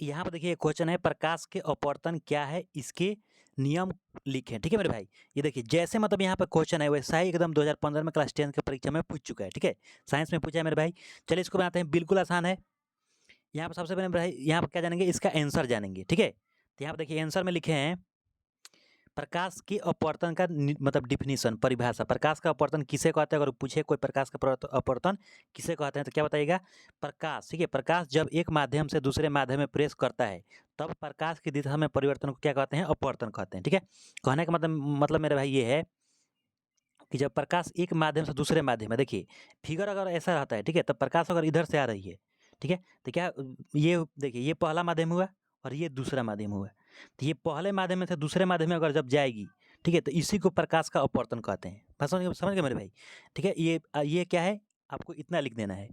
यहाँ पर देखिए क्वेश्चन है प्रकाश के अपवर्तन क्या है, इसके नियम लिखें। ठीक है मेरे भाई, ये देखिए जैसे मतलब यहाँ पर क्वेश्चन है वैसा ही एकदम 2015 में क्लास 10 की परीक्षा में पूछ चुका है। ठीक है, साइंस में पूछा है मेरे भाई। चलिए इसको बनाते हैं, बिल्कुल आसान है। यहाँ पर सबसे पहले मेरे भाई यहाँ पर क्या जानेंगे, इसका आंसर जानेंगे। ठीक है, तो यहाँ पर देखिए आंसर में लिखे हैं प्रकाश के अपवर्तन का मतलब डिफिनीशन, परिभाषा। प्रकाश का अपवर्तन किसे कहते हैं, अगर पूछे कोई प्रकाश का अपवर्तन किसे कहते हैं तो क्या बताइएगा, प्रकाश। ठीक है, प्रकाश जब एक माध्यम से दूसरे माध्यम में प्रेस करता है तब प्रकाश की दिशा में परिवर्तन को क्या कहते हैं, अपवर्तन कहते हैं। ठीक है, कहने का मतलब मेरे भाई ये है कि जब प्रकाश एक माध्यम से दूसरे माध्यम में, देखिए फिगर अगर ऐसा रहता है, ठीक है, तब प्रकाश अगर इधर से आ रही है, ठीक है, तो क्या ये देखिए ये पहला माध्यम हुआ और ये दूसरा माध्यम हुआ, तो ये पहले माध्यम में से दूसरे माध्यम में अगर जब जाएगी, ठीक है, तो इसी को प्रकाश का अपवर्तन कहते हैं। बात समझ गए मेरे भाई। ठीक है, ये क्या है, आपको इतना लिख देना है।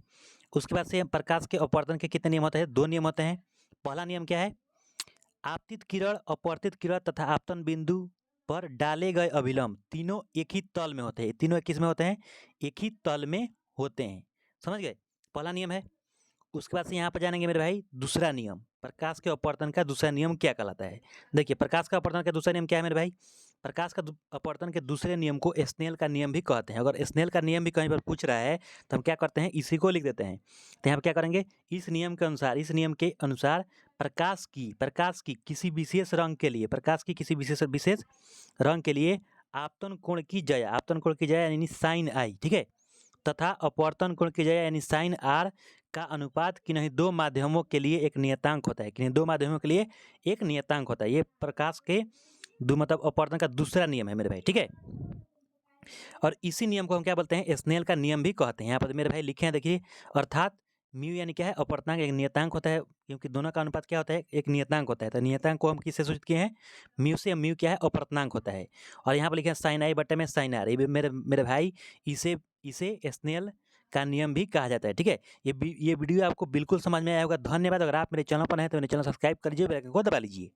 उसके बाद से प्रकाश के अपवर्तन के कितने नियम होते हैं, 2 नियम होते हैं। पहला नियम क्या है, आपतित किरण, अपवर्तित किरण तथा आपतन बिंदु पर डाले गए अभिलंब तीनों एक ही तल में होते हैं। तीनों किस में होते हैं, एक ही तल में होते हैं। समझ गए, पहला नियम है। उसके बाद से यहाँ पर जानेंगे मेरे भाई दूसरा नियम, प्रकाश के अपवर्तन का दूसरा नियम क्या कहलाता है। देखिए प्रकाश का अपवर्तन का दूसरा नियम क्या है मेरे भाई, प्रकाश का अपवर्तन के दूसरे नियम को स्नेल का नियम भी कहते हैं। अगर स्नेल का नियम भी कहीं पर पूछ रहा है तो हम क्या करते हैं, इसी को लिख देते हैं। तो यहाँ पर क्या करेंगे, इस नियम के अनुसार, इस नियम के अनुसार प्रकाश की किसी विशेष रंग के लिए, प्रकाश की किसी विशेष रंग के लिए आपतन कोण की जया, आपतन कोण की जया यानी साइन आई, ठीक है, तथा अपवर्तन कोण की जया यानी साइन आर का अनुपात किन्हीं दो माध्यमों के लिए एक नियतांक होता है। किन्हीं दो माध्यमों के लिए एक नियतांक होता है। ये प्रकाश के मतलब अपवर्तन का दूसरा नियम है मेरे भाई। ठीक है, और इसी नियम को हम क्या बोलते हैं, स्नेल का नियम भी कहते हैं। यहाँ पर मेरे भाई लिखे हैं देखिए, अर्थात म्यू यानी क्या है, अपवर्तनांक एक नियतांक होता है, क्योंकि दोनों का अनुपात क्या होता है, एक नियतांक होता है। तो नियतांक को हम किससे सूचित किए हैं, म्यू से। म्यू क्या है, अपवर्तनांक होता है। और यहाँ पर लिखे हैं साइन आई बटे में साइन आर, ये भी मेरे भाई इसे इसे स्नेल का नियम भी कहा जाता है। ठीक है, ये वीडियो आपको बिल्कुल समझ में आया होगा। धन्यवाद। अगर आप मेरे चैनल पर हैं तो मेरे चैनल सब्सक्राइब कर लीजिए, बेल आइकन को दबा लीजिए।